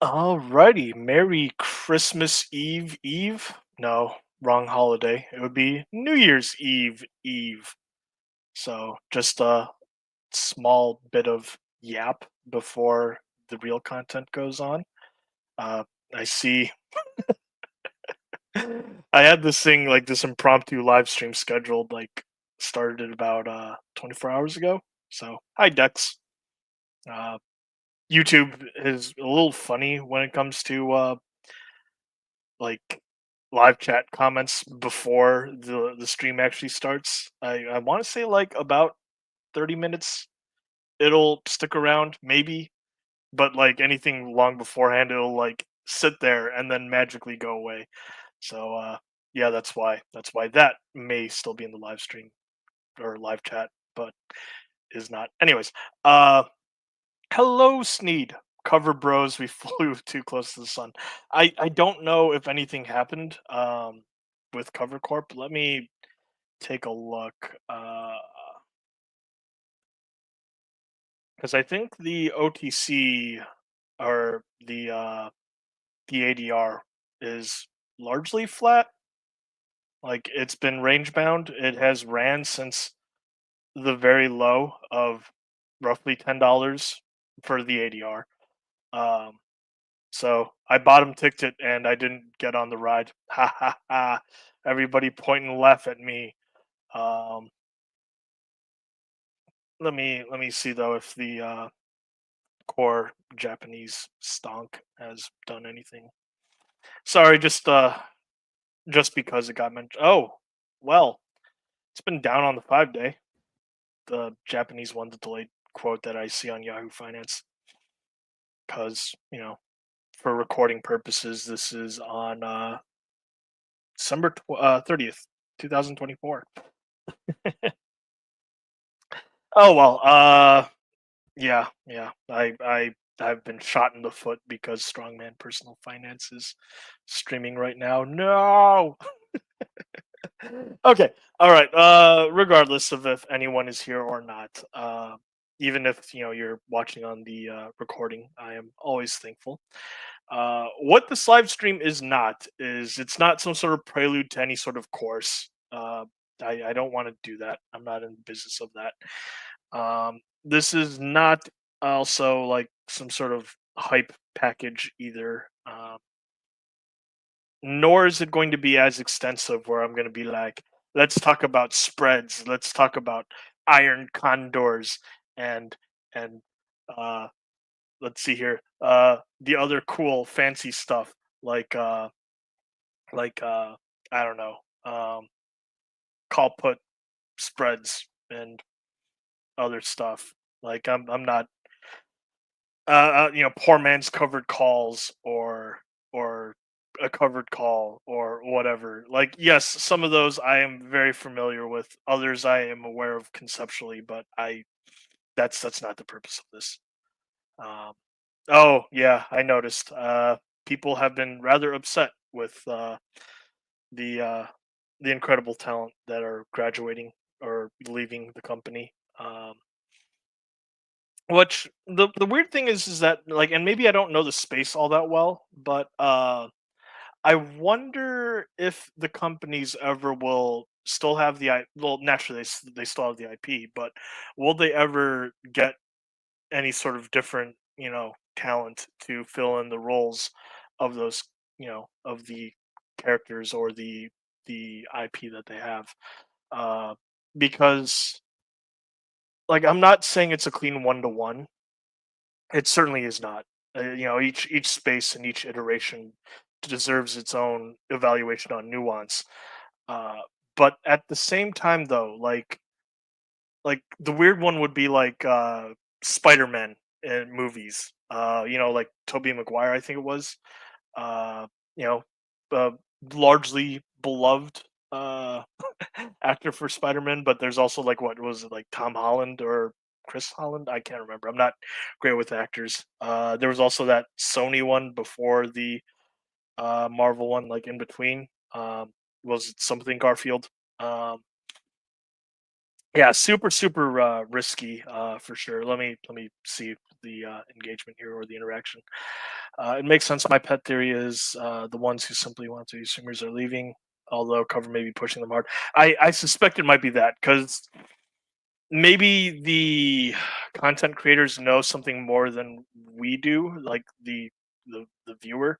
Alrighty, Merry Christmas Eve Eve. No, wrong holiday. It would be New Year's Eve Eve. So just a small bit of yap before the real content goes on. Uh, I see. I had this thing like this impromptu live stream scheduled, like started about 24 hours ago. So hi Dex. Uh, YouTube is a little funny when it comes to like live chat comments before the stream actually starts. I want to say like about 30 minutes it'll stick around maybe, but like anything long beforehand it'll like sit there and then magically go away. So yeah, that's why that may still be in the live stream or live chat, but is not. Anyways, uh hello, Sneed. Cover bros, we flew too close to the sun. I don't know if anything happened with Cover Corp. Let me take a look. Because I think the OTC or the ADR is largely flat. Like it's been range bound. It has ran since the very low of roughly $10 for the ADR. Um, So I bottom ticked it and I didn't get on the ride. Ha ha ha. Everybody point and laugh at me. Um, let me see though if the core Japanese stonk has done anything. Sorry, just because it got mentioned. Oh, well, it's been down on the 5 day. The Japanese one, the delayed quote that I see on Yahoo Finance, because for recording purposes, this is on December 30th, 2024. Oh well, yeah. I've been shot in the foot because Strongman Personal Finance is streaming right now. No. Okay. All right. Regardless of if anyone is here or not, even if you're watching on the recording, I am always thankful. What this live stream is not is it's not some sort of prelude to any sort of course. I don't want to do that. I'm not in the business of that. This is not also like some sort of hype package either. Nor is it going to be as extensive where I'm going to be like, let's talk about spreads, let's talk about iron condors, and and uh, let's see here, the other cool fancy stuff like like uh, I don't know, call put spreads and other stuff. Like I'm not poor man's covered calls or a covered call or whatever. Like, yes, some of those I am very familiar with. Others I am aware of conceptually, but that's not the purpose of this. Um, oh yeah, I noticed. People have been rather upset with the uh, the incredible talent that are graduating or leaving the company. Which the weird thing is that like, and maybe I don't know the space all that well, but I wonder if the companies ever will still have the well, naturally they still have the IP, but will they ever get any sort of different talent to fill in the roles of those of the characters or the IP that they have? Uh, because like I'm not saying it's a clean one to one. It certainly is not. Each space and each iteration deserves its own evaluation on nuance. Uh, but at the same time, though, like the weird one would be like Spider-Man in movies. Like Tobey Maguire, I think it was. Uh, you know, uh, Largely beloved actor for Spider-Man, but there's also like what was it like Tom Holland or Chris Holland? I can't remember. I'm not great with actors. There was also that Sony one before the Marvel one, like in between. Was it something Garfield? Um, Yeah, super risky for sure. Let me see the engagement here or the interaction. It makes sense. My pet theory is the ones who simply want to be streamers are leaving, although cover may be pushing them hard. I suspect it might be that because maybe the content creators know something more than we do, like the viewer.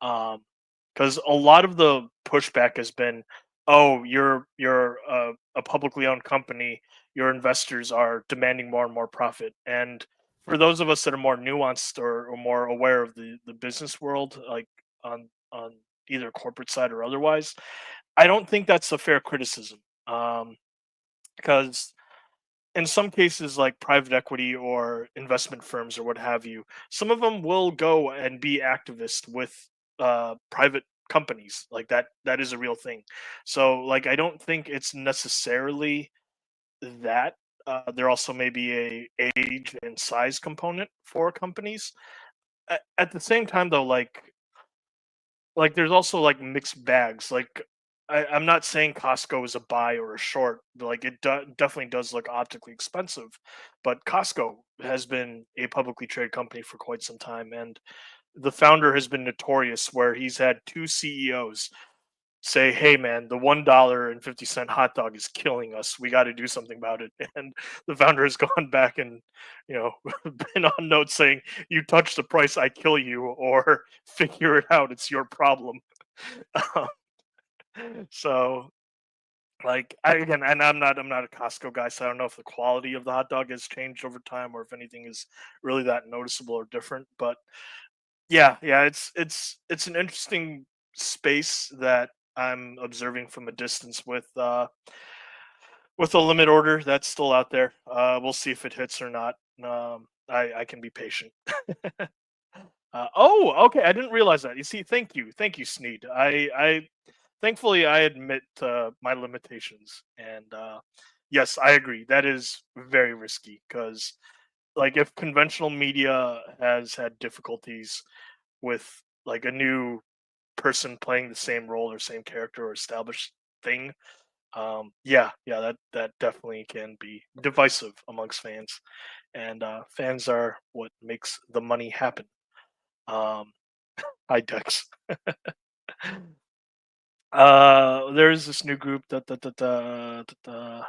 Because a lot of the pushback has been, "Oh, you're a publicly owned company. Your investors are demanding more and more profit." And for those of us that are more nuanced or more aware of the business world, like on either corporate side or otherwise, I don't think that's a fair criticism. Because in some cases, like private equity or investment firms or what have you, some of them will go and be activists with private companies. Like that is a real thing. So like I don't think it's necessarily that. There also may be a age and size component for companies. At the same time, though, there's also like mixed bags. Like I'm not saying Costco is a buy or a short. Like definitely does look optically expensive, but Costco has been a publicly traded company for quite some time, and the founder has been notorious where he's had two CEOs say, "Hey, man, the $1.50 hot dog is killing us. We got to do something about it." And the founder has gone back and you know been on note saying, "You touch the price, I kill you," or "Figure it out. It's your problem." So like again, and I'm not a Costco guy, so I don't know if the quality of the hot dog has changed over time or if anything is really that noticeable or different. But yeah, it's an interesting space that I'm observing from a distance with a limit order that's still out there. We'll see if it hits or not. I can be patient. Oh, okay. I didn't realize that. You see, thank you, Sneed. I thankfully I admit my limitations, and yes, I agree. That is very risky because, like, if conventional media has had difficulties with like a new person playing the same role or same character or established thing, yeah, that definitely can be divisive amongst fans, and fans are what makes the money happen. Um, Hi, Dex. There's this new group that.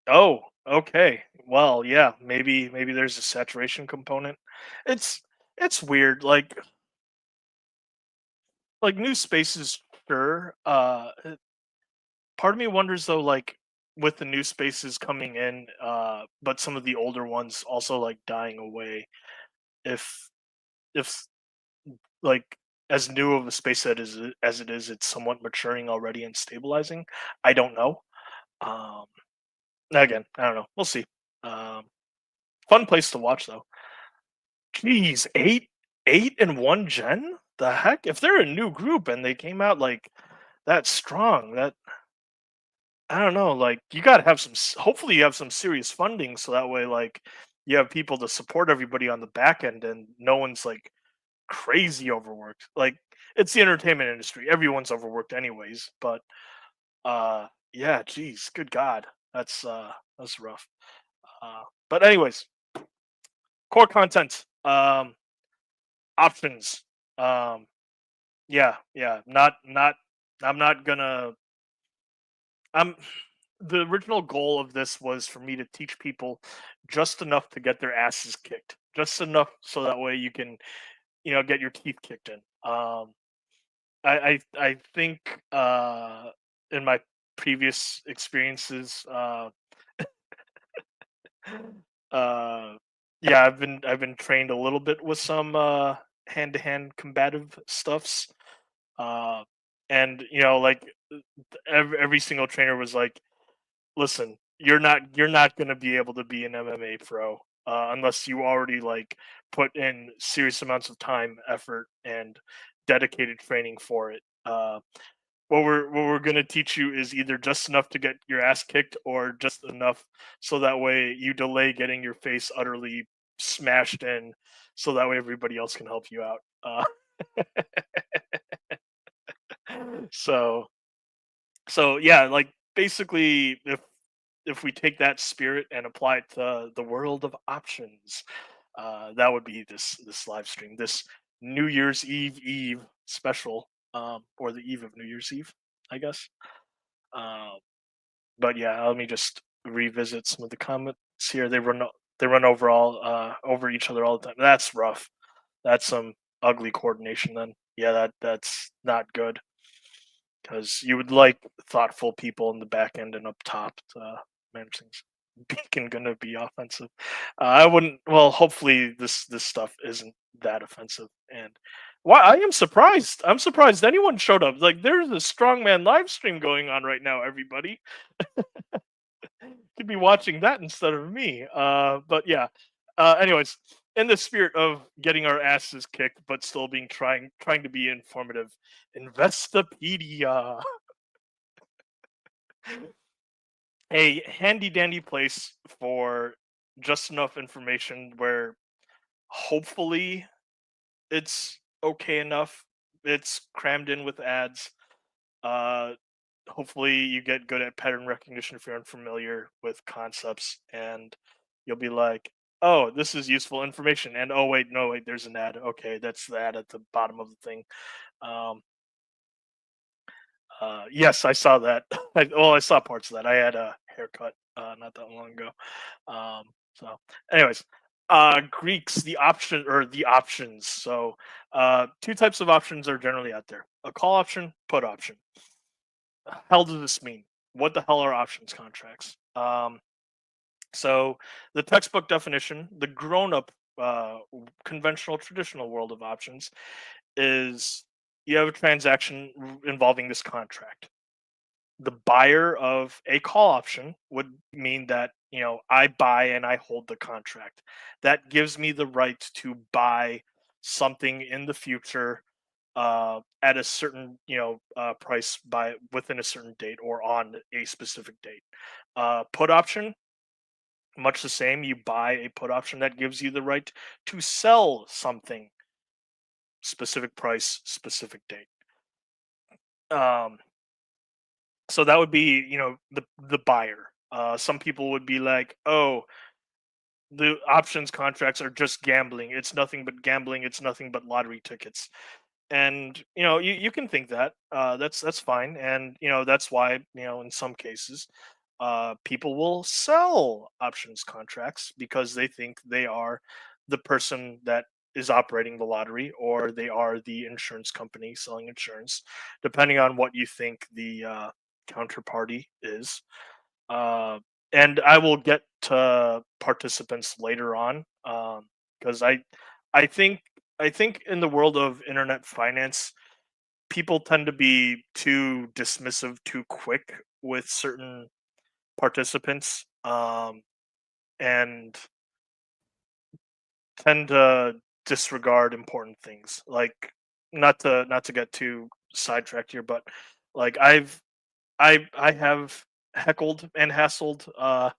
Oh, okay. Well, yeah, maybe there's a saturation component. It's it's weird. Like new spaces, sure. Part of me wonders though, like with the new spaces coming in, but some of the older ones also like dying away. If if like as new of a space that is as it is, it's somewhat maturing already and stabilizing. I don't know. Um, Again, I don't know. We'll see. Um, Fun place to watch though. Jeez, eight in one gen? The heck? If they're a new group and they came out like that strong, that I don't know. Like you got to have some. Hopefully, you have some serious funding, so that way, like you have people to support everybody on the back end, and no one's like crazy overworked. Like it's the entertainment industry; everyone's overworked, anyways. But yeah, geez, good God, that's rough. But anyways, core content, options. Um, yeah. Not. I'm not gonna. I'm. The original goal of this was for me to teach people just enough to get their asses kicked, just enough so that way you can, get your teeth kicked in. I think in my previous experiences, uh, yeah, I've been trained a little bit with some hand to hand combative stuffs, uh, and like every single trainer was like, "Listen, you're not gonna be able to be an MMA pro unless you already like put in serious amounts of time, effort, and dedicated training for it. What we're gonna teach you is either just enough to get your ass kicked, or just enough so that way you delay getting your face utterly smashed in, so that way everybody else can help you out." So so yeah, like basically, if we take that spirit and apply it to the world of options, that would be this live stream, this New Year's Eve special, or the eve of New Year's Eve, I guess. Um, but yeah, let me just revisit some of the comments here. They run over each other all the time. That's rough. That's some ugly coordination. Then yeah, that's not good because you would like thoughtful people in the back end and up top to manage things. Beacon gonna be offensive. I wouldn't. Well, hopefully this stuff isn't that offensive. And why I am surprised. I'm surprised anyone showed up. Like there's a strongman live stream going on right now. Everybody could be watching that instead of me. But yeah. Anyways, in the spirit of getting our asses kicked, but still being trying to be informative, Investopedia, a handy dandy place for just enough information where hopefully it's okay enough. It's crammed in with ads. Uh, Hopefully you get good at pattern recognition if you're unfamiliar with concepts, and you'll be like, "Oh, this is useful information." And oh wait, no wait, there's an ad. Okay, that's the ad at the bottom of the thing. Um, yes, I saw that. I saw parts of that. I had a haircut not that long ago. So, anyways, Greeks, the options. So, two types of options are generally out there: a call option, put option. Hell does this mean? What the hell are options contracts? So, the textbook definition, the grown-up, conventional, traditional world of options is you have a transaction involving this contract. The buyer of a call option would mean that I buy and I hold the contract. That gives me the right to buy something in the future at a certain price by within a certain date or on a specific date. Put option, much the same. You buy a put option that gives you the right to sell something, specific price, specific date. Um, so that would be the buyer. Some people would be like, oh, the options contracts are just gambling. It's nothing but gambling. It's nothing but lottery tickets. And you can think that that's fine. And that's why in some cases people will sell options contracts because they think they are the person that is operating the lottery, or they are the insurance company selling insurance, depending on what you think the counterparty is. uh, and I will get to participants later on, because I think I think in the world of internet finance, people tend to be too dismissive too quick with certain participants, and tend to disregard important things. Like, not to get too sidetracked here, but like I have heckled and hassled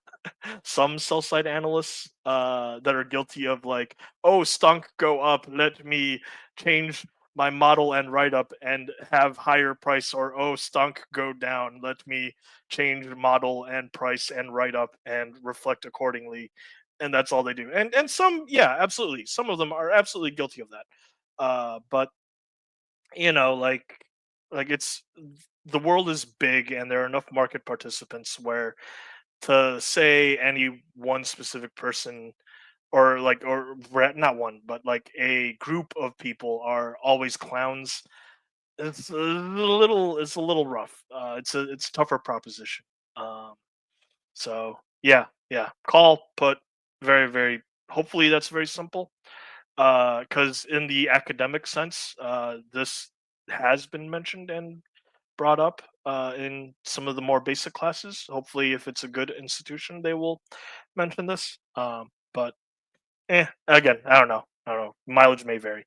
some sell side analysts that are guilty of like, oh, stunk go up, let me change my model and write up and have higher price, or oh, stunk go down, let me change model and price and write up and reflect accordingly. And that's all they do. And some, yeah, absolutely. Some of them are absolutely guilty of that. But like it's the world is big and there are enough market participants where to say any one specific person, or not one but like a group of people are always clowns, it's a little rough. It's a tougher proposition. um so yeah, call, put, very, very, hopefully that's very simple, because in the academic sense, this has been mentioned and brought up in some of the more basic classes. Hopefully, if it's a good institution, they will mention this. But again, I don't know. I don't know. Mileage may vary.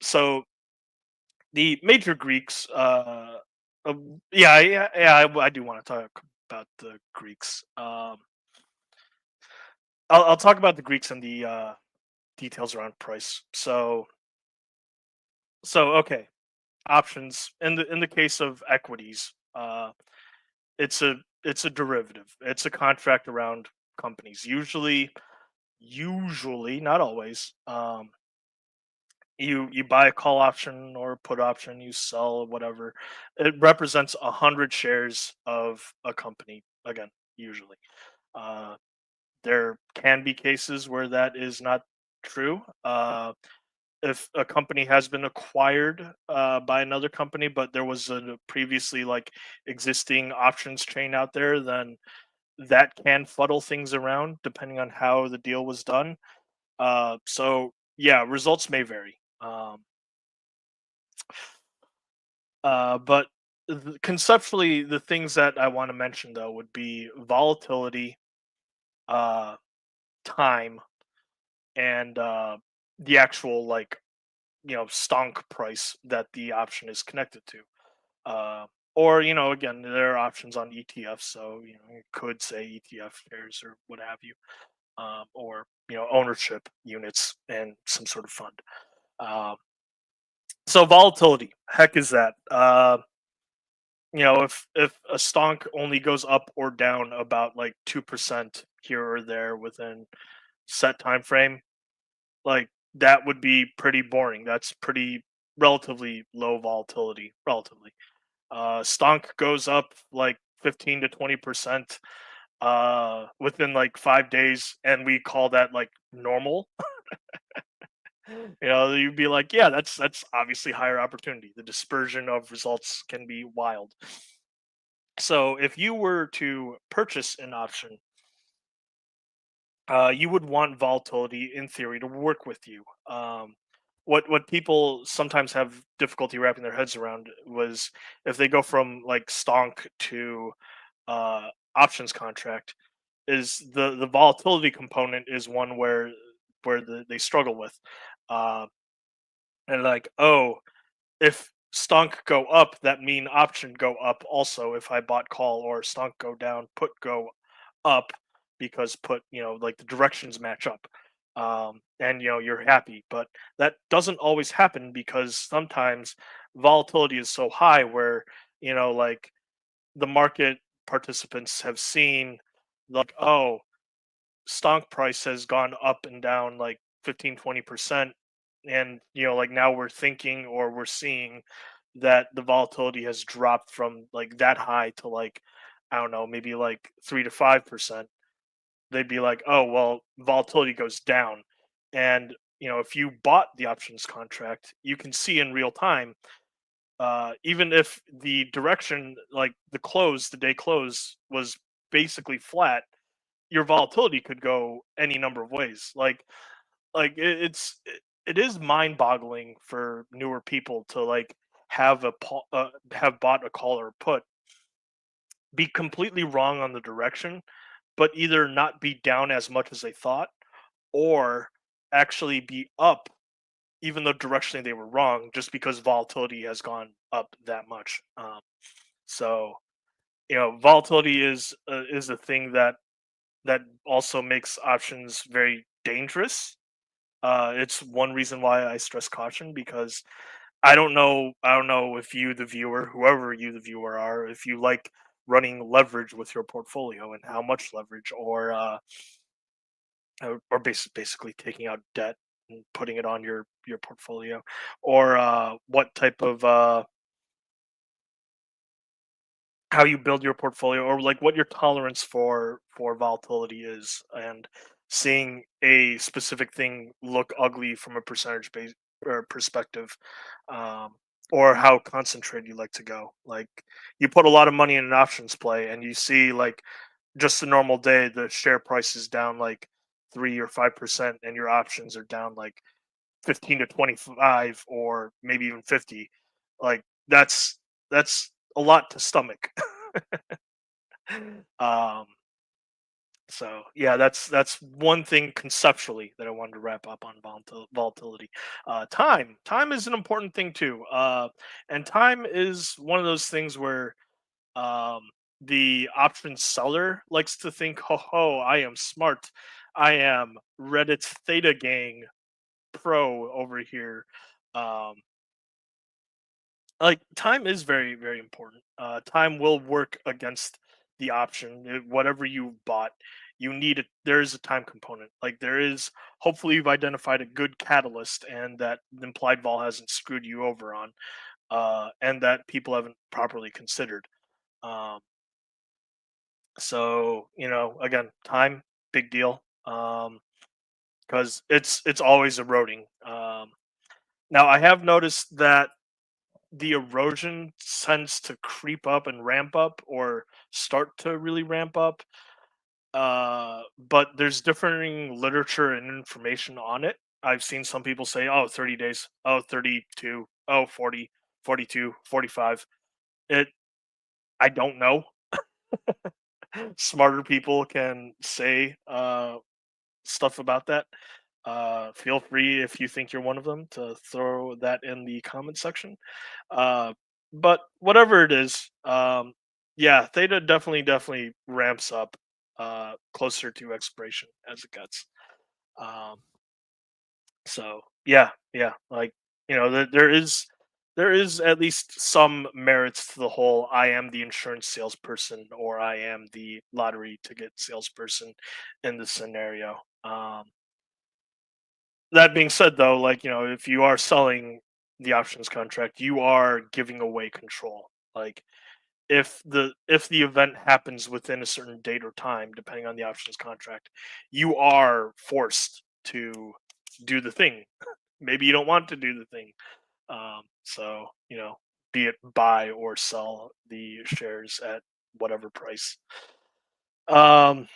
So the major Greeks. I do want to talk about the Greeks. I'll talk about the Greeks and the details around price. So okay, options in the case of equities. it's a derivative. It's a contract around companies. Usually, not always. You buy a call option or a put option, you sell whatever. It represents 100 shares of a company. Again, usually. Uh, there can be cases where that is not true. If a company has been acquired by another company, but there was a previously like existing options chain out there, then that can fuddle things around depending on how the deal was done. So yeah, results may vary. But conceptually, the things that I want to mention though would be volatility, uh, time, and the actual like stonk price that the option is connected to. Uh, or again, there are options on ETFs, so you could say ETF shares or what have you, or ownership units and some sort of fund. Um, so volatility, heck is that? If a stonk only goes up or down about like 2% here or there within set time frame, like that would be pretty boring. That's pretty relatively low volatility, relatively. Stonk goes up like 15 to 20% within like 5 days, and we call that like normal. You'd be like, yeah, that's obviously higher opportunity. The dispersion of results can be wild. So if you were to purchase an option, you would want volatility in theory to work with you. What people sometimes have difficulty wrapping their heads around was if they go from like stonk to uh, options contract, is the volatility component is one where they struggle with, uh, and like, oh, if stonk go up, that mean option go up also. If I bought call, or stonk go down, put go up, because put like the directions match up, and you're happy. But that doesn't always happen, because sometimes volatility is so high where like the market participants have seen like, oh, stock price has gone up and down like 15-20%, and like now we're thinking, or we're seeing that the volatility has dropped from like that high to like, I don't know, maybe like 3 to 5%. They'd be like, oh well, volatility goes down. And if you bought the options contract, you can see in real time, even if the direction, like the day close was basically flat, your volatility could go any number of ways. Like it is mind-boggling for newer people to like have bought a call or put, be completely wrong on the direction, but either not be down as much as they thought, or actually be up even though directionally they were wrong, just because volatility has gone up that much. So volatility is a thing that also makes options very dangerous. It's one reason why I stress caution, because I don't know if you, the viewer, whoever you, the viewer, are, if you like running leverage with your portfolio, and how much leverage, or basically taking out debt and putting it on your portfolio, or what type of how you build your portfolio, or like what your tolerance for volatility is, and seeing a specific thing look ugly from a percentage base or perspective, um, or how concentrated you like to go. Like, you put a lot of money in an options play, and you see like just a normal day the share price is down like 3 or 5%, and your options are down like 15 to 25, or maybe even 50. Like, that's a lot to stomach. um so yeah, that's one thing conceptually that I wanted to wrap up on volatility. Time is an important thing too, and time is one of those things where um the option seller likes to think, ho ho, I am smart, I am Reddit's theta gang pro over here. um like, time is very, very important. Time will work against the option, whatever you bought, you need it. There is a time component. Like there is. Hopefully, you've identified a good catalyst, and that the implied vol hasn't screwed you over on, and that people haven't properly considered. Um, so again, time, big deal. Because it's always eroding. Now I have noticed that the erosion tends to creep up and ramp up, or start to really ramp up. But there's differing literature and information on it. I've seen some people say, oh, 30 days, oh, 32, oh, 40, 42, 45. It, I don't know. Smarter people can say stuff about that. Feel free, if you think you're one of them, to throw that in the comment section. Uh, but whatever it is, yeah, theta definitely ramps up closer to expiration as it gets. Um, so yeah, like there is at least some merits to the whole I am the insurance salesperson or I am the lottery ticket salesperson in this scenario. That being said, though, like if you are selling the options contract, you are giving away control. Like if the event happens within a certain date or time, depending on the options contract, you are forced to do the thing. Maybe you don't want to do the thing. So be it buy or sell the shares at whatever price. Um,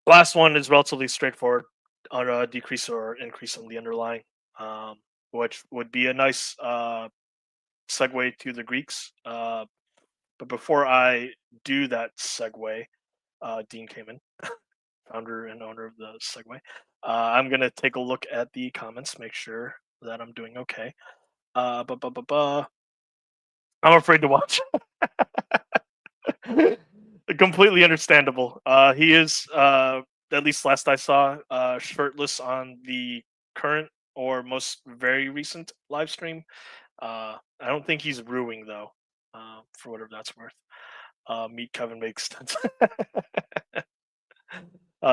Last one is relatively straightforward on a decrease or increase on the underlying, um, which would be a nice segue to the Greeks. But before I do that segue, Dean came in, founder and owner of the segue. I'm going to take a look at the comments, make sure that I'm doing okay. I'm afraid to watch. Completely understandable. He is, at least last I saw, shirtless on the current or most very recent live stream. I don't think he's ruining though, for whatever that's worth. Meet Kevin makes sense.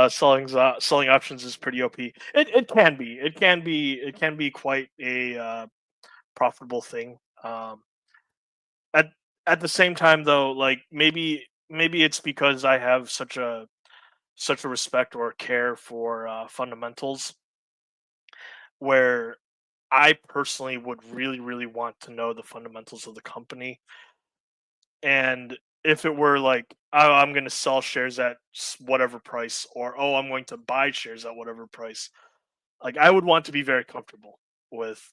Selling options is pretty OP. It can be. It can be quite a profitable thing. At at the same time, though, like maybe it's because I have such a respect or care for fundamentals, where I personally would really want to know the fundamentals of the company. And if it were like, oh, I'm going to sell shares at whatever price, or oh, I'm going to buy shares at whatever price, like I would want to be very comfortable with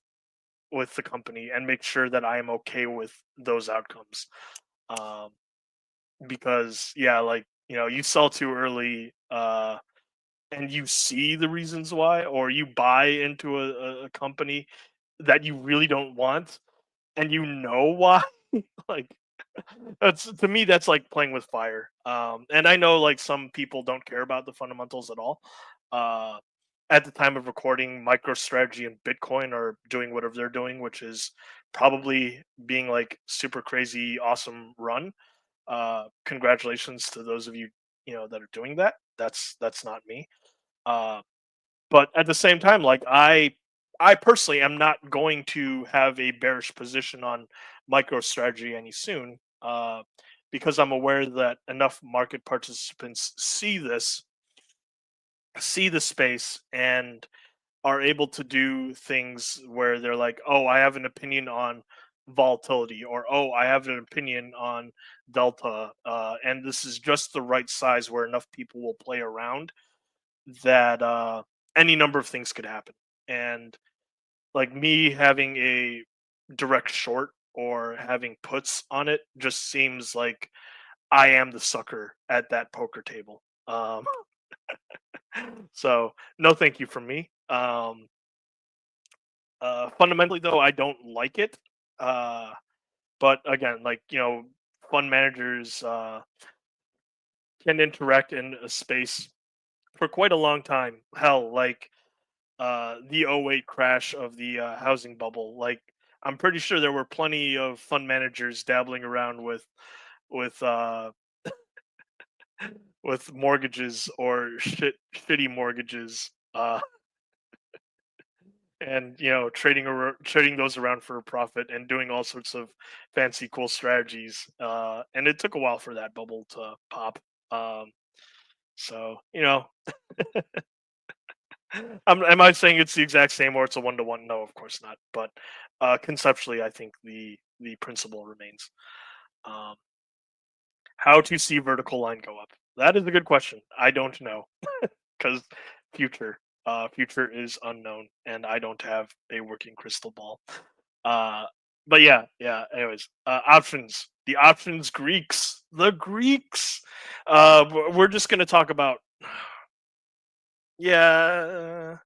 the company and make sure that I am okay with those outcomes. Um, because yeah, like you sell too early, and you see the reasons why, or you buy into a company that you really don't want, and you know why. Like that's, to me, that's like playing with fire. And I know like some people don't care about the fundamentals at all. uh at the time of recording, MicroStrategy and Bitcoin are doing whatever they're doing, which is probably being like super crazy awesome run. Congratulations to those of you that are doing that. That's not me. uh but at the same time, like I personally am not going to have a bearish position on MicroStrategy any soon, because I'm aware that enough market participants see the space, and are able to do things where they're like, oh, I have an opinion on volatility, or oh, I have an opinion on delta, and this is just the right size where enough people will play around that any number of things could happen. And like me having a direct short or having puts on it just seems like I am the sucker at that poker table. So no, thank you from me. Fundamentally, though, I don't like it. Uh, but again, like fund managers can interact in a space for quite a long time. Hell, like the '08 crash of the housing bubble. Like I'm pretty sure there were plenty of fund managers dabbling around with with mortgages or shitty mortgages, and trading those around for a profit and doing all sorts of fancy cool strategies. And it took a while for that bubble to pop. Um, so am I saying it's the exact same or it's a one to one? No, of course not. But conceptually, I think the principle remains. Um, how to see vertical line go up? That is a good question. I don't know because future future is unknown, and I don't have a working crystal ball. Uh, but yeah. Anyways, options. The options Greeks. The Greeks. We're just gonna talk about. Yeah,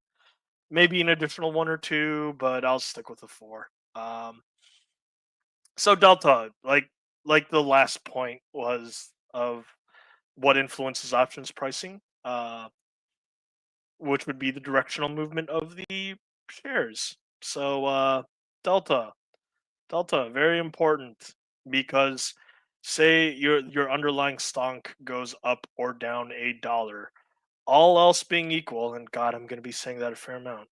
maybe an additional one or two, but I'll stick with the four. So delta, like the last point was of what influences options pricing, which would be the directional movement of the shares. So delta, delta, very important because say your underlying stonk goes up or down $1, all else being equal, and God, I'm going to be saying that a fair amount.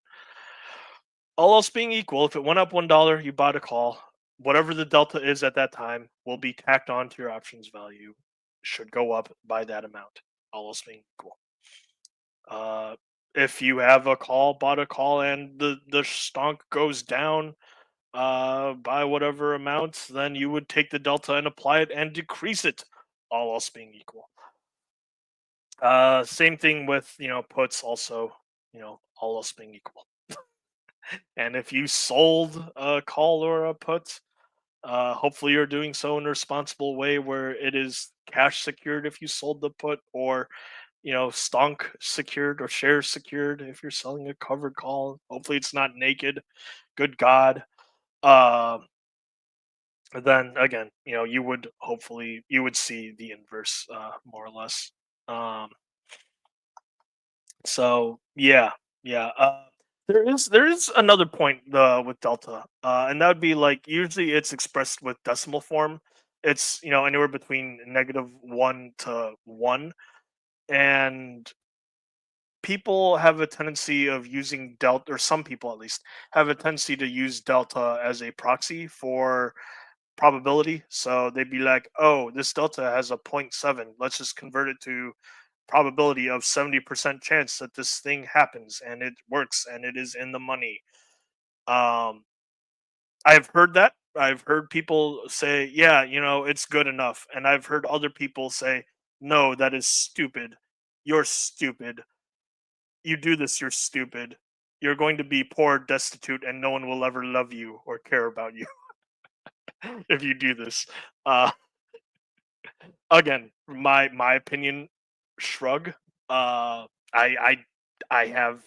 All else being equal, if it went up $1, you bought a call. Whatever the delta is at that time will be tacked on to your options value. Should go up by that amount. All else being equal. Uh, if you have a call, bought a call, and the stonk goes down by whatever amount, then you would take the delta and apply it and decrease it. All else being equal. Same thing with puts. Also, all else being equal. And if you sold a call or a put, hopefully you're doing so in a responsible way where it is cash secured if you sold the put, or stonk secured or shares secured if you're selling a covered call. Hopefully it's not naked. Good God. Uh, then again, you would see the inverse, more or less. Um, So yeah. There is another point with delta, and that would be like usually it's expressed with decimal form. It's anywhere between -1 to 1, and people have a tendency of using delta, or some people at least have a tendency to use delta as a proxy for probability. So they'd be like, "Oh, this delta has a 0.7. Let's just convert it to probability of 70% chance that this thing happens and it works and it is in the money." Um, I've heard that. I've heard people say, "Yeah, it's good enough," and I've heard other people say, "No, that is stupid. You're stupid. You do this. You're stupid. You're going to be poor, destitute, and no one will ever love you or care about you if you do this." Uh, Again, my opinion, shrug. I I have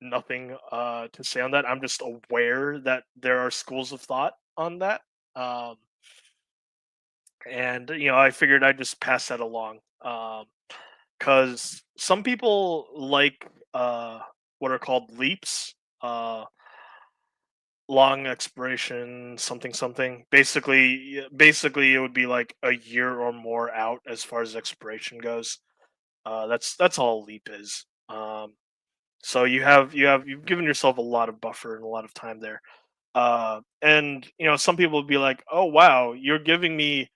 nothing to say on that. I'm just aware that there are schools of thought on that. Um, and I figured I'd just pass that along. Because some people like what are called leaps, uh, long expiration, something something. Basically, it would be like a year or more out as far as expiration goes. That's all a leap is. So you've given yourself a lot of buffer and a lot of time there. And some people would be like, "Oh wow, you're giving me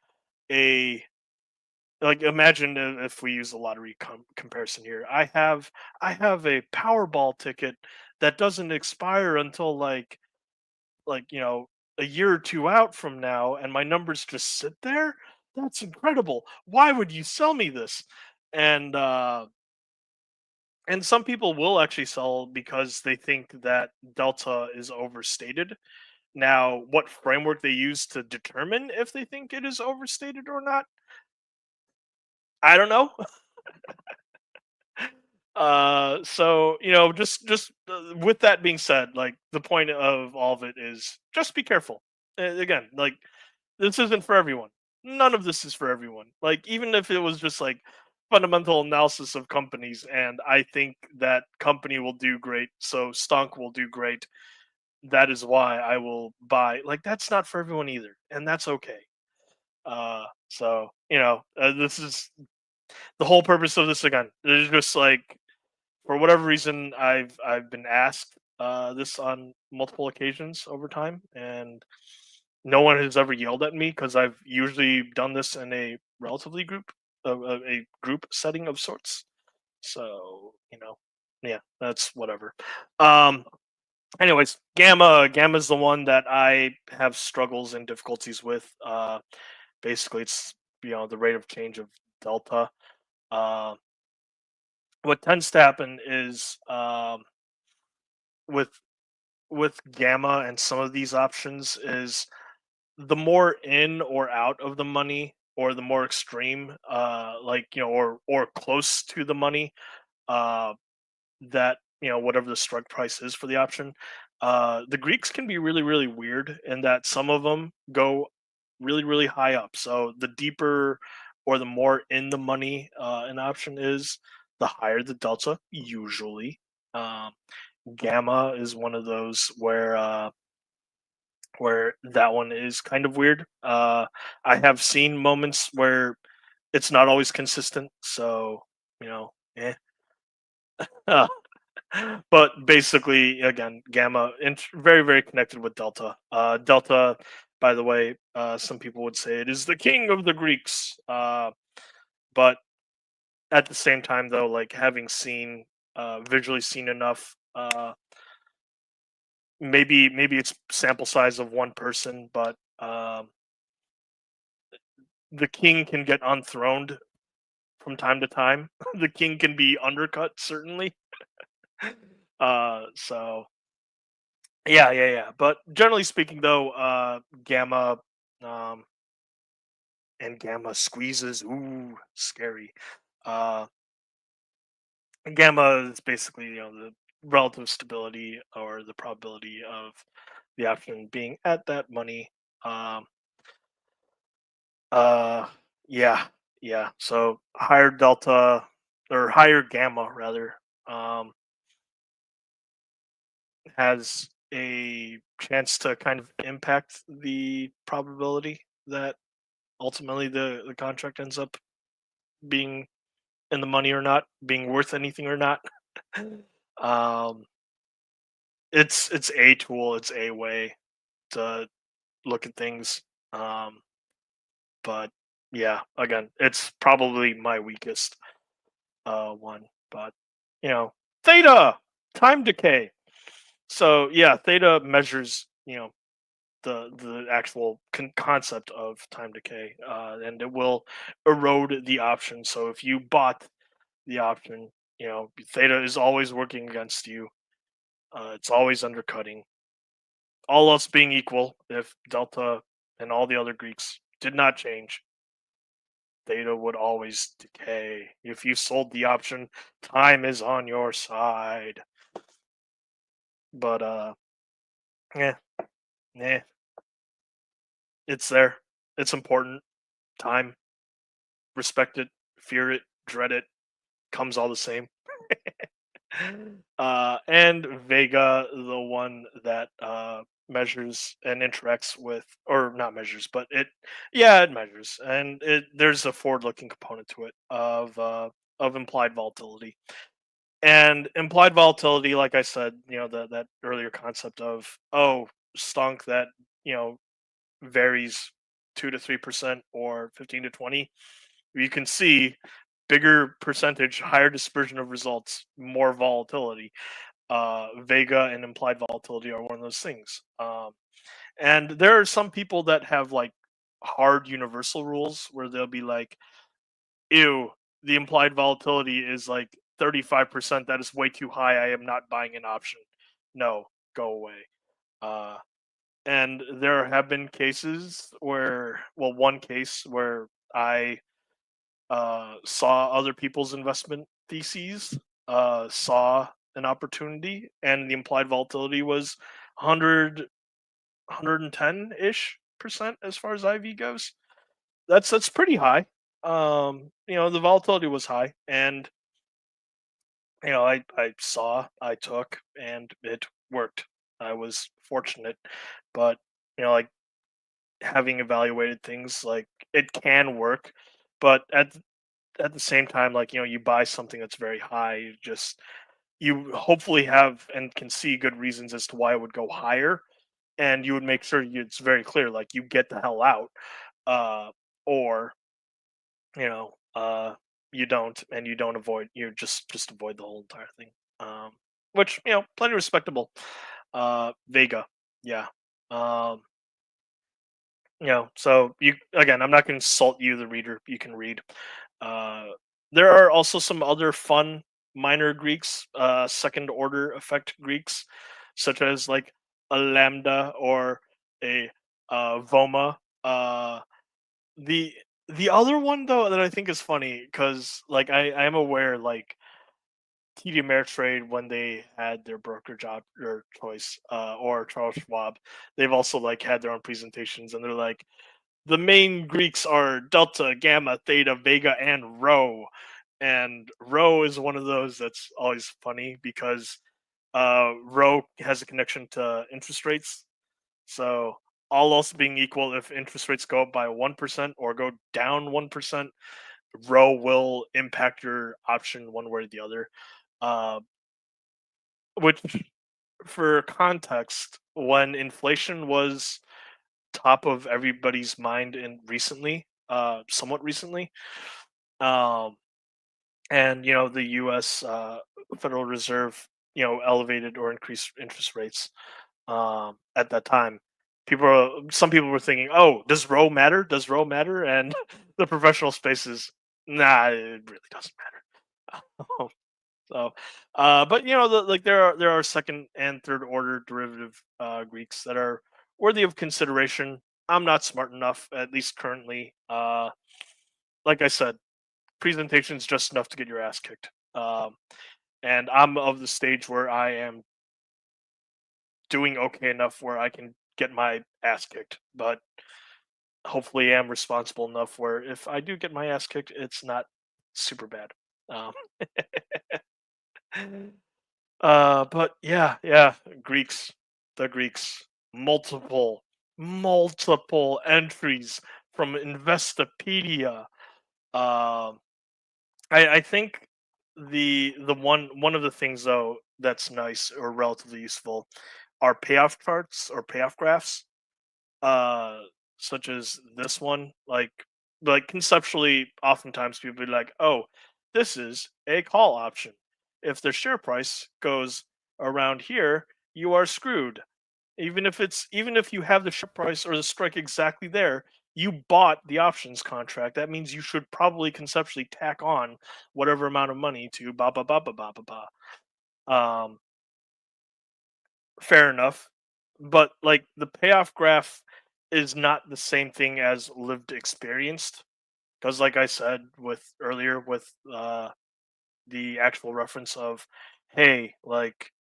a like imagine if we use the lottery comparison here. I have a Powerball ticket that doesn't expire until like a year or two out from now, and my numbers just sit there. That's incredible. Why would you sell me this?" And some people will actually sell because they think that delta is overstated. Now, what framework they use to determine if they think it is overstated or not, I don't know. So with that being said, like the point of all of it is just be careful. Again, like this isn't for everyone. None of this is for everyone. Like even if it was just like fundamental analysis of companies, and I think that company will do great, so stonk will do great. That is why I will buy. Like that's not for everyone either, and that's okay. So this is the whole purpose of this again is just like for whatever reason I've been asked this on multiple occasions over time, and no one has ever yelled at me because I've usually done this in a relatively a group setting of sorts. So yeah, that's whatever. Um, anyways, gamma's the one that I have struggles and difficulties with. Basically, it's the rate of change of delta. Uh, what tends to happen is with gamma and some of these options is the more in or out of the money, or the more extreme, like or close to the money, uh, that whatever the strike price is for the option. The Greeks can be really really weird in that some of them go really really high up. So the deeper or the more in the money an option is, the higher the delta usually. Um, Gamma is one of those where that one is kind of weird. I have seen moments where it's not always consistent, so eh. Uh, but basically, again, gamma very very connected with delta. Delta, by the way, some people would say it is the king of the Greeks. But at the same time, though, like having seen visually seen enough. Maybe it's sample size of one person, but the king can get unthroned from time to time. The king can be undercut, certainly. So yeah. But generally speaking, though, gamma um, and gamma squeezes, ooh, scary. Uh, Gamma is basically the relative stability or the probability of the option being at that money. Um, uh, yeah, yeah. So higher delta or higher gamma rather. Um, has a chance to kind of impact the probability that ultimately the contract ends up being in the money or not, being worth anything or not. um, it's a tool, it's a way to look at things. Um, but yeah, again, it's probably my weakest one. But you know, theta time decay. So yeah, theta measures the actual concept of time decay, and it will erode the option. So if you bought the option, theta is always working against you. It's always undercutting. All else being equal, if delta and all the other Greeks did not change, theta would always decay. If you sold the option, time is on your side. But yeah, yeah, it's there. It's important. Time, respect it, fear it, dread it, comes all the same. And Vega, the one that measures and interacts with, or not measures, but it measures, and there's a forward-looking component to it of implied volatility. And implied volatility, like I said, that earlier concept of stunk that you know varies 2 to 3% or 15 to 20. You can see bigger percentage, higher dispersion of results, more volatility. Vega and implied volatility are one of those things. And there are some people that have like hard universal rules where they'll be like, ew, the implied volatility is like 35%. That is way too high. I am not buying an option. No, go away. Uh, and there have been cases where, well, one case where I saw other people's investment theses, saw an opportunity, and the implied volatility was 100, 110 ish percent as far as IV goes. That's pretty high. The volatility was high, and I saw, I took, and it worked. I was fortunate, but like having evaluated things, like it can work, but at the same time, like, you buy something that's very high, you hopefully have and can see good reasons as to why it would go higher, and you would make sure it's very clear, like, you get the hell out, uh, or you know, you don't, and you don't avoid, you just avoid the whole entire thing. Um, which, plenty respectable. Vega, yeah. Um, so you again, I'm not going to insult you, the reader. You can read. Uh, there are also some other fun minor Greeks, second order effect Greeks, such as like a lambda or a voma. The the other one though that I think is funny because like I am aware like TD Ameritrade when they had their broker job or choice or Charles Schwab, they've also like had their own presentations and they're like the main Greeks are delta, gamma, theta, vega, and rho. And rho is one of those that's always funny because rho has a connection to interest rates. So all else being equal, if interest rates go up by 1% or go down 1%, rho will impact your option one way or the other. Uh, which, for context, when inflation was top of everybody's mind in recently, somewhat recently, um, and the U.S. Federal Reserve, elevated or increased interest rates at that time. Some people were thinking, "Oh, does row matter? Does row matter?" And the professional spaces, nah, it really doesn't matter. So, but like there are second and third order derivative Greeks that are worthy of consideration. I'm not smart enough, at least currently. Like I said, presentation's just enough to get your ass kicked. And I'm of the stage where I am doing okay enough where I can get my ass kicked, but hopefully am responsible enough where if I do get my ass kicked, it's not super bad. Um, but yeah, yeah, Greeks, the Greeks, multiple, multiple entries from Investopedia. Um, I think the one of the things though that's nice or relatively useful are payoff charts or payoff graphs, uh, such as this one. Like conceptually, oftentimes people be like, "Oh, this is a call option. If the share price goes around here, you are screwed. Even if you have the share price or the strike exactly there, you bought the options contract. That means you should probably conceptually tack on whatever amount of money to ba ba ba ba ba ba ba." Fair enough, but like the payoff graph is not the same thing as lived experienced because, like I said with earlier with the actual reference of, hey, like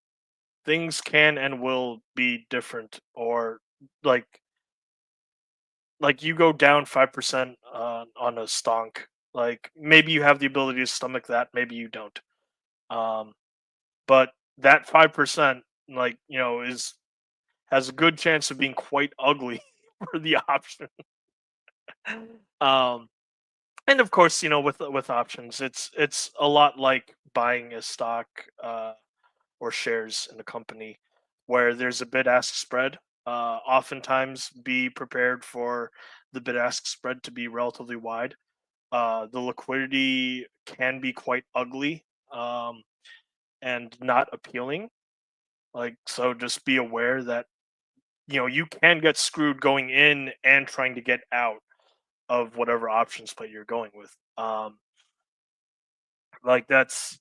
things can and will be different, or like you go down 5% on a stonk. Like maybe you have the ability to stomach that, maybe you don't. Um, but that 5%, like is has a good chance of being quite ugly for the option. Um, and of course, with options, it's a lot like buying a stock or shares in a company where there's a bid ask spread. Oftentimes, be prepared for the bid ask spread to be relatively wide. The liquidity can be quite ugly and not appealing. Like, so just be aware that you can get screwed going in and trying to get out of whatever options play you're going with. Like that's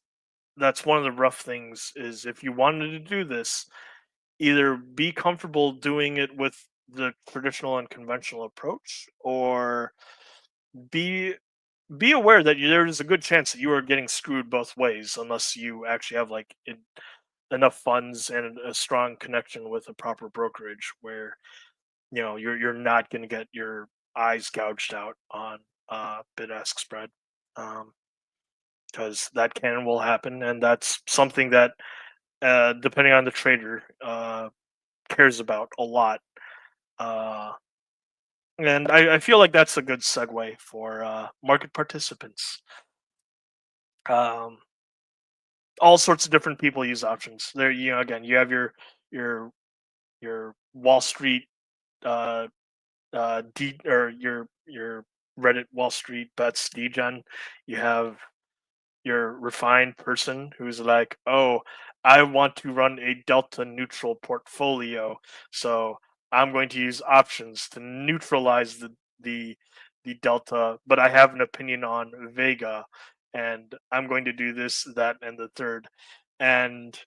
one of the rough things is if you wanted to do this, either be comfortable doing it with the traditional and conventional approach, or be be aware that there is a good chance that you are getting screwed both ways unless you actually have like enough funds and a strong connection with a proper brokerage where you're not going to get your eyes gouged out on bid ask spread, because that can and will happen, and that's something that depending on the trader cares about a lot. uh, and I feel like that's a good segue for market participants. Um, all sorts of different people use options. There, again, you have your your Wall Street uh or your Reddit Wall Street bets degen. You have your refined person who's like, oh, I want to run a delta neutral portfolio, so I'm going to use options to neutralize the the delta, but I have an opinion on Vega, and I'm going to do this, that, and the third. And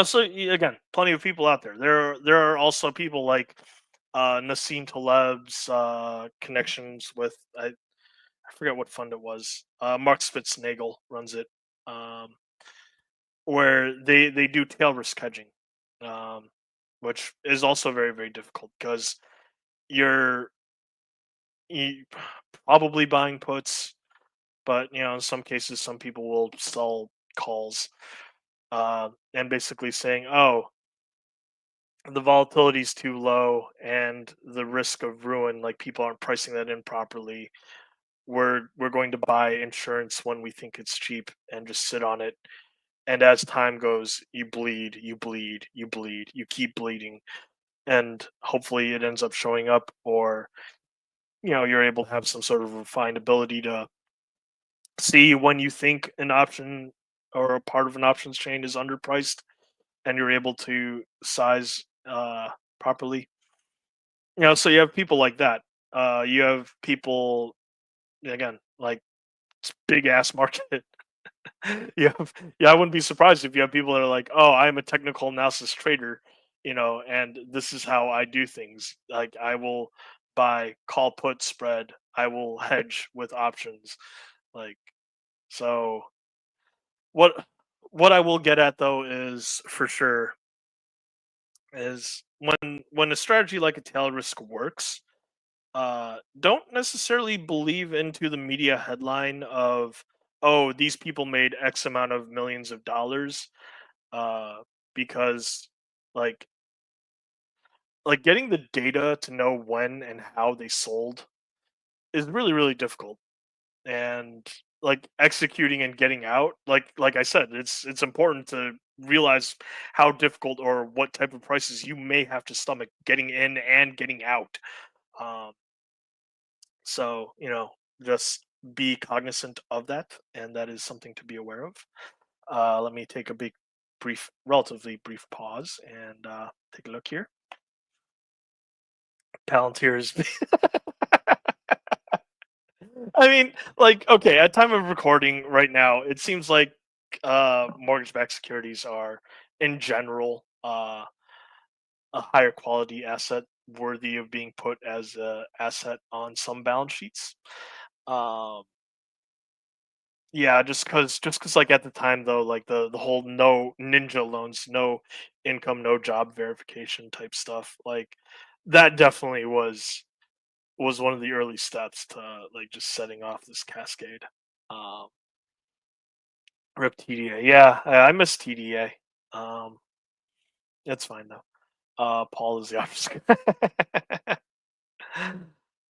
so again, plenty of people out there. There are also people like Nassim Taleb's connections with I forget what fund it was. Mark Spitznagel runs it, um, where they do tail risk hedging, um, which is also very very difficult because you're you probably buying puts, but in some cases some people will sell calls, and basically saying, oh, the volatility is too low and the risk of ruin, like people aren't pricing that in properly. We're going to buy insurance when we think it's cheap and just sit on it. And as time goes, you bleed, you bleed, you bleed, you keep bleeding, and hopefully it ends up showing up, or you're able to have some sort of refined ability to see when you think an option or a part of an options chain is underpriced, and you're able to size properly. So you have people like that. You have people again like big ass market. Yeah, yeah, I wouldn't be surprised if you have people that are like, "Oh, I'm a technical analysis trader, and this is how I do things. Like, I will buy call put spread. I will hedge with options." Like, so what what I will get at though is for sure is when a strategy like a tail risk works, don't necessarily believe into the media headline of, "Oh, these people made X amount of millions of dollars," uh, because like getting the data to know when and how they sold is really really difficult, and executing and getting out, like I said, it's important to realize how difficult or what type of prices you may have to stomach getting in and getting out. um, so just be cognizant of that, and that is something to be aware of. Let me take a relatively brief pause and take a look here. Palantir is I mean, okay, at time of recording right now, it seems like mortgage-backed securities are, in general, a higher quality asset worthy of being put as a asset on some balance sheets. Um, yeah, just because like at the time though, like the whole no ninja loans, no income, no job verification type stuff, like that definitely was one of the early steps to like just setting off this cascade. Um, Rip TDA. Yeah, I miss TDA. It's fine though. Paul is the opposite.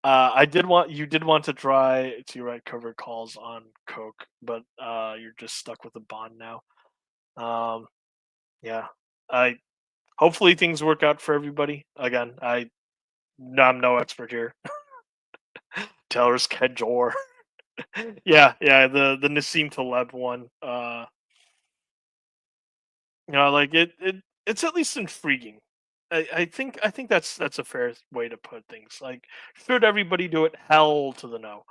I did want you did want to try to write covered calls on Coke, but you're just stuck with the bond now. Um, yeah, I hopefully things work out for everybody. Again, I'm no expert here. Taylor's Kedjor. Yeah, yeah, the Nassim Taleb one. Like it's at least intriguing. I think that's a fair way to put things. Like, should everybody do it? Hell to the no.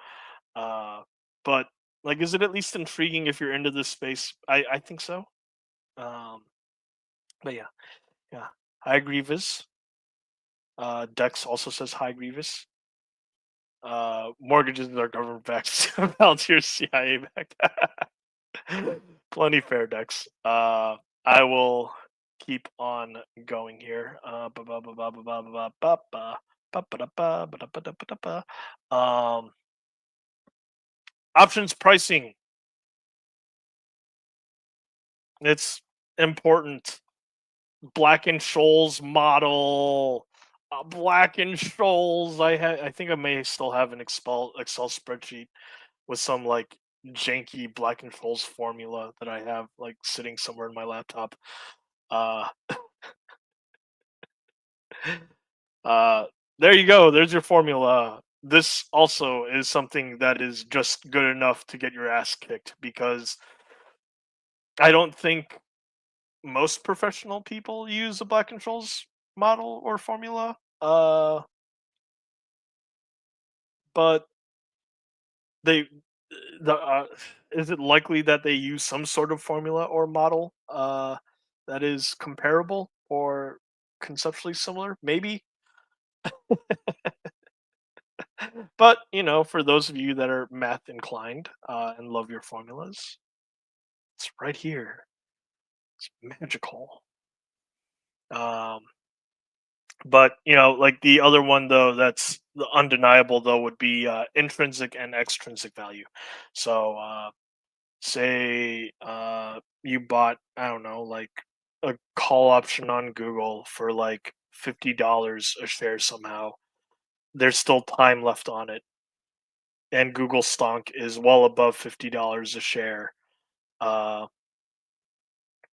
Uh, but like, is it at least intriguing if you're into this space? I think so. Um, but yeah, yeah. Hi Grievous. Dex also says hi Grievous. Mortgages are government backed. Volunteers CIA backed. Plenty fair, Dex. I will keep on going here. Ba- ba- ba- ba- ba- ba- ba- ba- ba- ba- ba- da- ba- ba- da- ba- da- ba- da- ba. Options pricing. It's important. Black and Scholes model. Black and Scholes. I think I may still have an Excel spreadsheet with some like janky Black and Scholes formula that I have like sitting somewhere in my laptop. Uh, uh, there you go. There's your formula. This also is something that is just good enough to get your ass kicked because I don't think most professional people use a Black and Scholes model or formula. But they the is it likely that they use some sort of formula or model that is comparable or conceptually similar? Maybe, but for those of you that are math inclined and love your formulas, it's right here. It's magical. Um, but like the other one though, that's the undeniable though would be intrinsic and extrinsic value. So say you bought, I don't know, like a call option on Google for like $50 a share somehow. There's still time left on it, and Google stonk is well above $50 a share. Uh,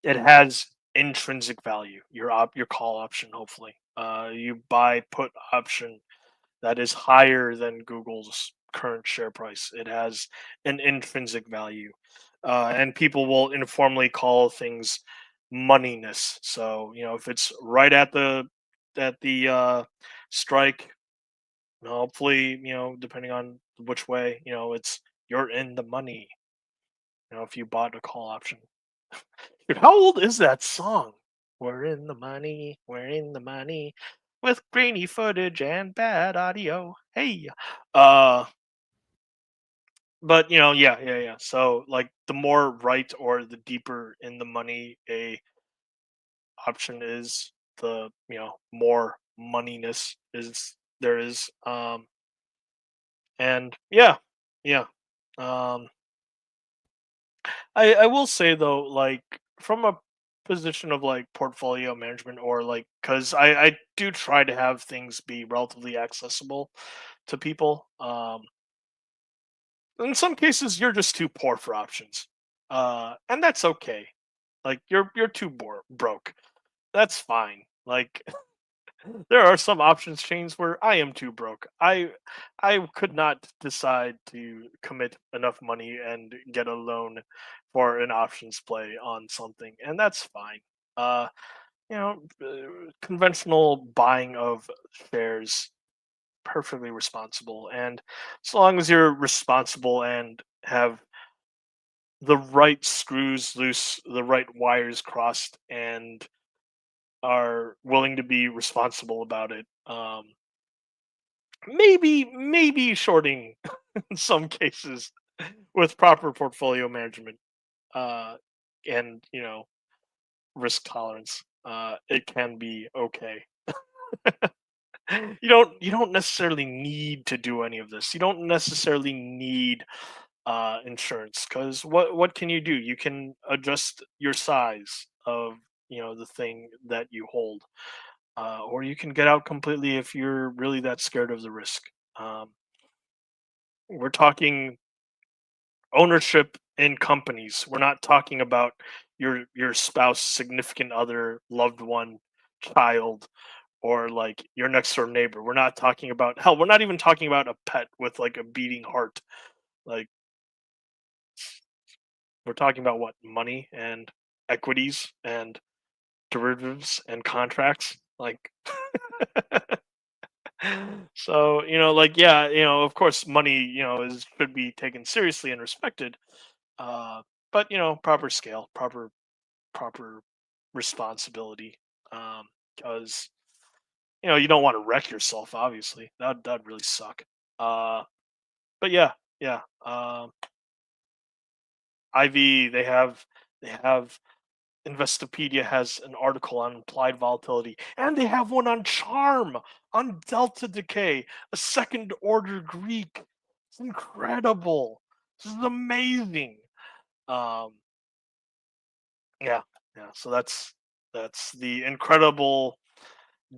it has intrinsic value. Your call option, hopefully. You buy put option that is higher than Google's current share price. It has an intrinsic value, and people will informally call things moneyness. So if it's right at the strike, hopefully depending on which way, it's you're in the money. If you bought a call option. Dude, how old is that song? We're in the money. We're in the money. With grainy footage and bad audio. Hey. Uh but yeah, yeah, yeah. So like the more right or the deeper in the money a option is, the more moneyness is there is. And yeah, yeah. Um I will say though, like from a position of like portfolio management or like because I do try to have things be relatively accessible to people. In some cases, you're just too poor for options, and that's okay. Like you're too broke. That's fine. Like there are some options chains where I am too broke. I could not decide to commit enough money and get a loan for an options play on something, and that's fine. Uh, conventional buying of shares perfectly responsible, and as long as you're responsible and have the right screws loose, the right wires crossed, and are willing to be responsible about it. Maybe shorting in some cases with proper portfolio management uh, and risk tolerance. It can be okay. You don't necessarily need to do any of this. You don't necessarily need insurance because what can you do? You can adjust your size of the thing that you hold, or you can get out completely if you're really that scared of the risk. Um, we're talking ownership in companies. We're not talking about your spouse, significant other, loved one, child, or like your next door neighbor. We're not talking about hell. We're not even talking about a pet with like a beating heart. Like we're talking about what money and equities and derivatives and contracts. Like so, like yeah, of course, money, is should be taken seriously and respected. Uh, but proper scale, proper responsibility. Because you don't want to wreck yourself. Obviously, that'd really suck. Uh, but yeah, yeah. IV they have Investopedia has an article on implied volatility, and they have one on charm, on delta decay, a second order Greek. It's incredible. This is amazing. Um, yeah, yeah. So that's the incredible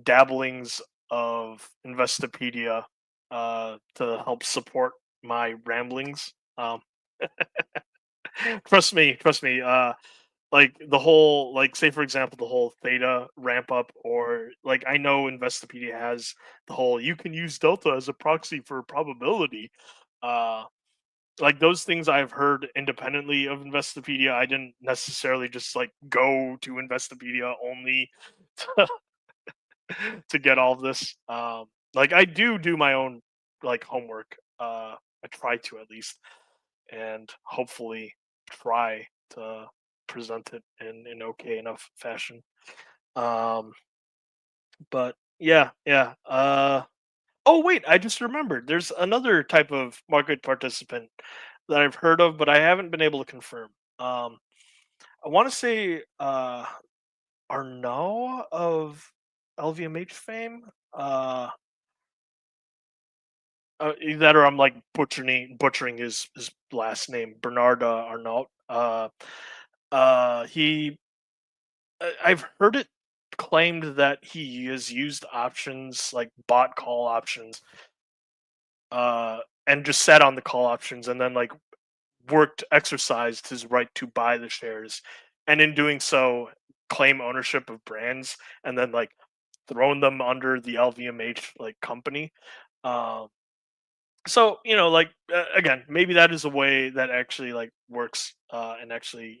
dabblings of Investopedia to help support my ramblings. Trust me. Like the whole, like, say for example, the whole theta ramp up, or like I know Investopedia has the whole you can use delta as a proxy for probability. Uh, like those things I've heard independently of Investopedia. I didn't necessarily just like go to Investopedia only to, to get all of this. Like I do my own like homework. I try to at least, and hopefully try to present it in an okay enough fashion. Um, but yeah, yeah. Oh wait, I just remembered. There's another type of market participant that I've heard of, but I haven't been able to confirm. Um, I want to say Arnaud of LVMH fame. That or I'm like butchering his last name, Bernard Arnault. He I've heard it claimed that he has used options like bought call options, and just sat on the call options, and then like exercised his right to buy the shares, and in doing so claim ownership of brands, and then like thrown them under the LVMH like company. Um, so like again, maybe that is a way that actually like works, and actually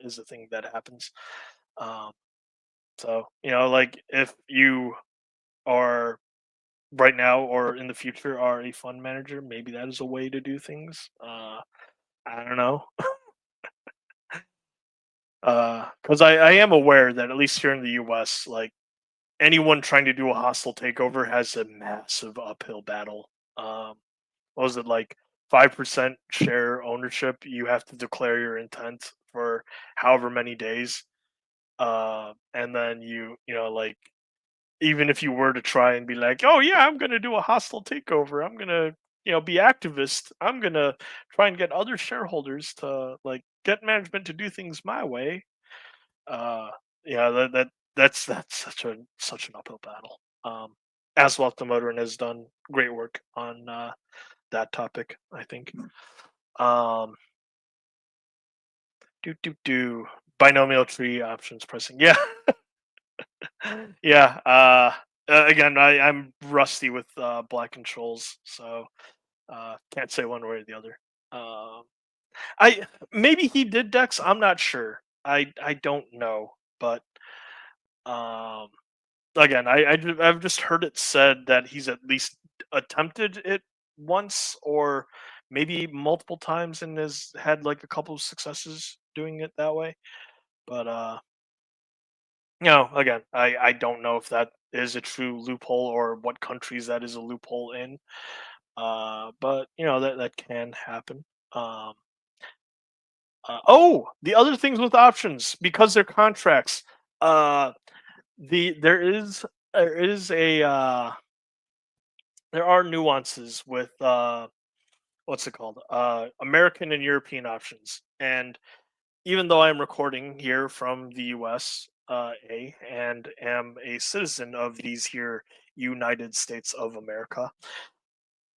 is a thing that happens. Um, so like if you are right now or in the future are a fund manager, maybe that is a way to do things. I don't know. Because I am aware that at least here in the US, like anyone trying to do a hostile takeover has a massive uphill battle. What was it, like 5% share ownership? You have to declare your intent for however many days. And then like even if you were to try and be like, oh yeah, I'm gonna do a hostile takeover, I'm gonna be activist, I'm gonna try and get other shareholders to like get management to do things my way. uh yeah, that's such an uphill battle. Aswell the Motorin has done great work on that topic, I think. um do binomial tree options pricing, yeah. Yeah. Again, I'm rusty with black controls, so can't say one way or the other. Um, I maybe he did Dex. I'm not sure. I don't know, but um, again, I've just heard it said that he's at least attempted it once or maybe multiple times and has had like a couple of successes doing it that way. But again, I don't know if that is a true loophole or what countries that is a loophole in. But that can happen. Um, the other things with options, because they're contracts. Uh, there is a there are nuances with what's it called? American and European options. And even though I'm recording here from the US, and am a citizen of these here United States of America,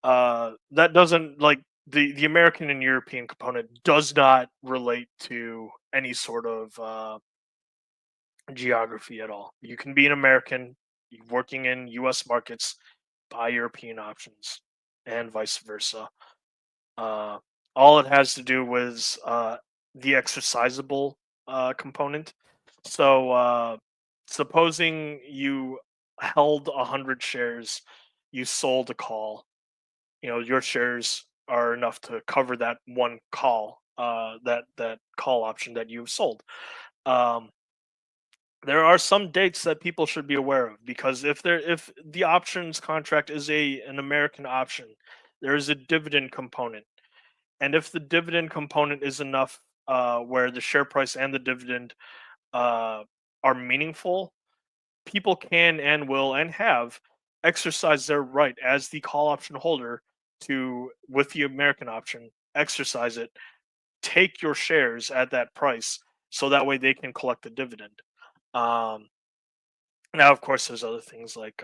that doesn't like the American and European component does not relate to any sort of geography at all. You can be an American working in US markets, buy European options, and vice versa. Uh, all it has to do with the exercisable component. So, supposing you held 100 shares, you sold a call. Your shares are enough to cover that one call, that call option that you've sold. Um, there are some dates that people should be aware of, because if the options contract is an American option, there is a dividend component, and if the dividend component is enough, where the share price and the dividend uh, are meaningful, people can and will and have exercised their right as the call option holder to, with the American option, exercise it, take your shares at that price, so that way they can collect the dividend. Um, Now, of course, there's other things like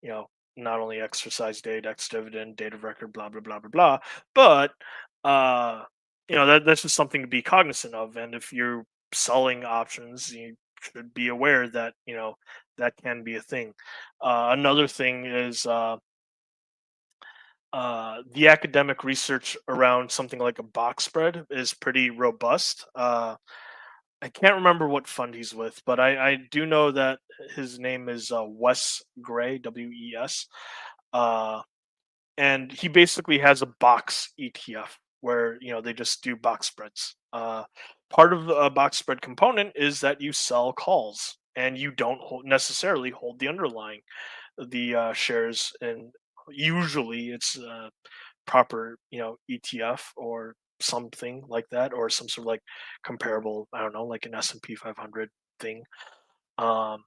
you know, not only exercise date, ex dividend, date of record, blah blah blah blah blah, but uh, that's just something to be cognizant of. And if you're selling options, you should be aware that that can be a thing. Another thing is the academic research around something like a box spread is pretty robust. I can't remember what fund he's with, but I do know that his name is Wes Gray, WES. Uh, and he basically has a box ETF where they just do box spreads. Part of the box spread component is that you sell calls and you don't necessarily hold the underlying the shares, and usually it's proper ETF or something like that, or some sort of like comparable, I don't know, like an S&P 500 thing. um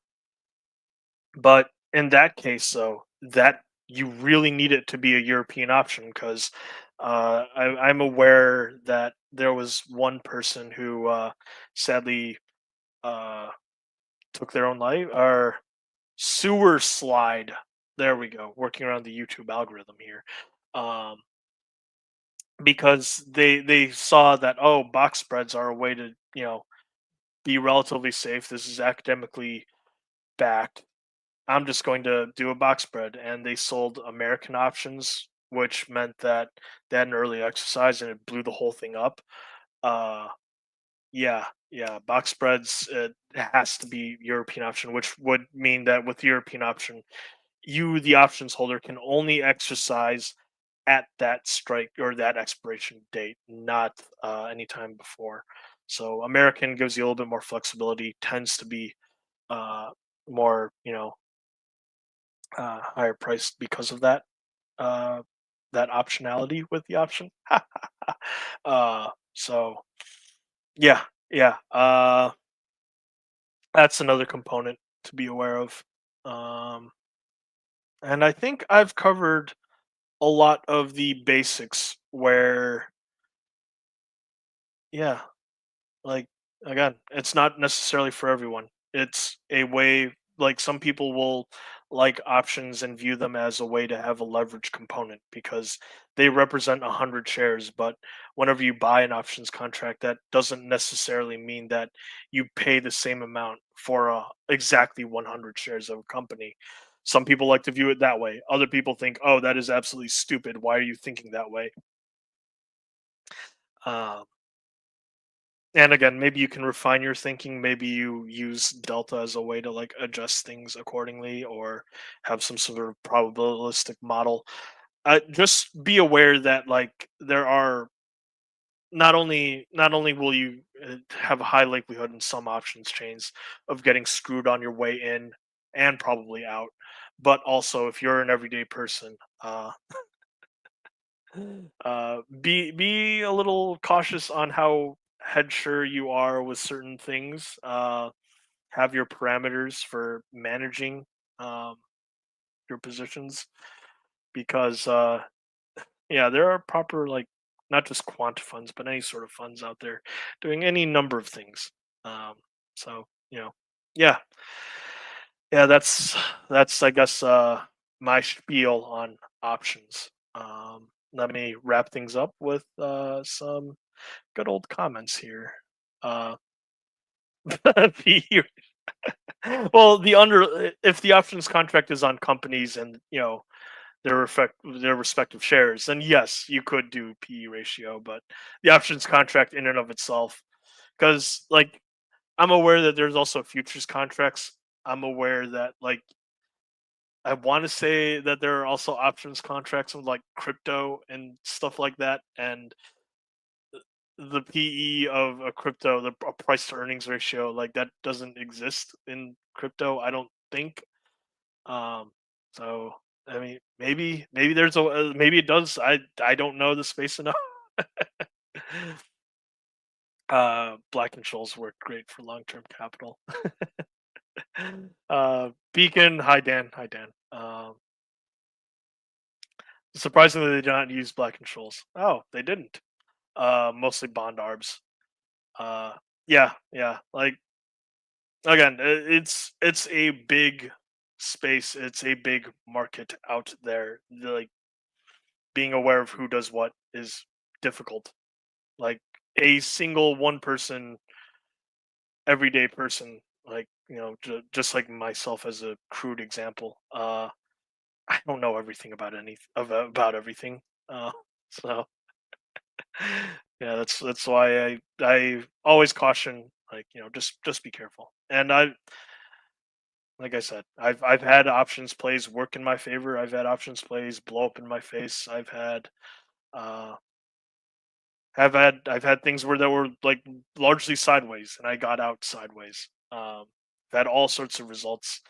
but in that case, though, that you really need it to be a European option, because I'm aware that there was one person who sadly uh, took their own life, or sewer slide. There we go. Working around the YouTube algorithm here, um, because they saw that, oh, box spreads are a way to be relatively safe. This is academically backed. I'm just going to do a box spread, and they sold American options, which meant that they had an early exercise, and it blew the whole thing up. Uh, yeah, yeah, box spreads, it has to be European option, which would mean that with European option, you, the options holder, can only exercise at that strike or that expiration date, not anytime before. So American gives you a little bit more flexibility, tends to be uh, more, higher priced because of uh, that optionality with the option. So yeah, yeah, that's another component to be aware of. Um, and I think I've covered a lot of the basics where, yeah, like, again, it's not necessarily for everyone. It's a way, like, some people will like options and view them as a way to have a leverage component because they represent 100 shares. But whenever you buy an options contract, that doesn't necessarily mean that you pay the same amount for exactly 100 shares of a company. Some people like to view it that way. Other people think, oh, that is absolutely stupid. Why are you thinking that way? Um, And again, maybe you can refine your thinking. Maybe you use delta as a way to like adjust things accordingly, or have some sort of probabilistic model. Just be aware that like there are, not only will you have a high likelihood in some options chains of getting screwed on your way in and probably out, but also if you're an everyday person, be a little cautious on how head sure you are with certain things. Have your parameters for managing um, your positions, because yeah, there are proper, like, not just quant funds but any sort of funds out there doing any number of things. Um, so yeah, yeah, that's I guess my spiel on options. Let me wrap things up with some good old comments here. Uh, the well, the under if the options contract is on companies and their respective shares, then yes, you could do PE ratio. But the options contract in and of itself, because like I'm aware that there's also futures contracts. I'm aware that, like, I want to say that there are also options contracts with like crypto and stuff like that, and the PE of a crypto, the price to earnings ratio, like that doesn't exist in crypto, I don't think. Um, so I mean, maybe there's maybe it does. I don't know the space enough. Black and Scholes work great for long term capital. Beacon, hi Dan, hi Dan. Surprisingly, they did not use Black and Scholes. Oh, they didn't. Mostly bond arbs. Uh, yeah, yeah. Like, again, it's a big space. It's a big market out there. Like, being aware of who does what is difficult. Like a single one person, everyday person, like just like myself as a crude example. I don't know everything about about everything. So yeah, that's why I always caution, like, just be careful. And I like I said, I've had options plays work in my favor. I've had options plays blow up in my face. Uh I've had things where that were like largely sideways, and I got out sideways. I've had all sorts of results,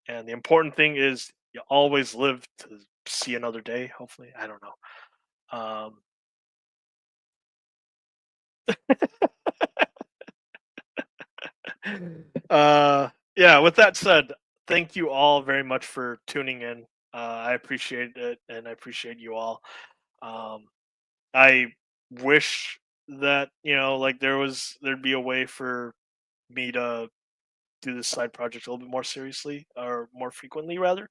and the important thing is you always live to see another day. Hopefully, I don't know. Yeah. With that said, thank you all very much for tuning in. I appreciate it, and I appreciate you all. Um, I wish that like there'd be a way for me to do this side project a little bit more seriously or more frequently rather,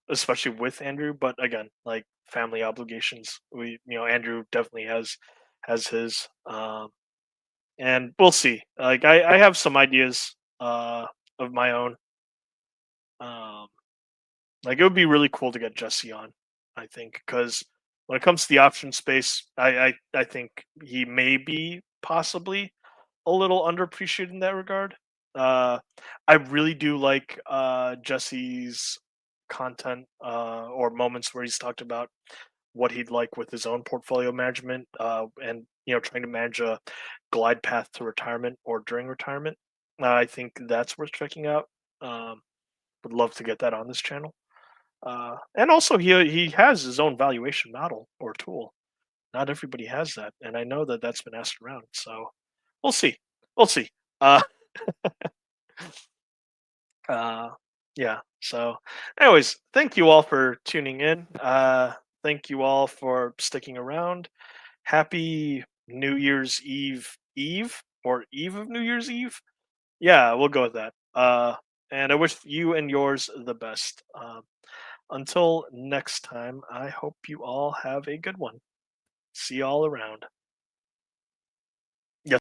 especially with Andrew. But again, like family obligations, Andrew definitely has his, and we'll see. Like I have some ideas of my own. um like it would be really cool to get Jesse on, I think, because when it comes to the option space, I think he may be possibly a little underappreciated in that regard. Uh, I really do like Jesse's content, or moments where he's talked about what he'd like with his own portfolio management, and trying to manage a glide path to retirement or during retirement. I think that's worth checking out. Um, would love to get that on this channel. And also, he has his own valuation model or tool. Not everybody has that, and I know that that's been asked around. So we'll see. We'll see. Uh, uh, yeah. So, anyways, thank you all for tuning in. Thank you all for sticking around. Happy New Year's Eve or Eve of New Year's Eve. Yeah, we'll go with that. And I wish you and yours the best. Until next time, I hope you all have a good one. See y'all around.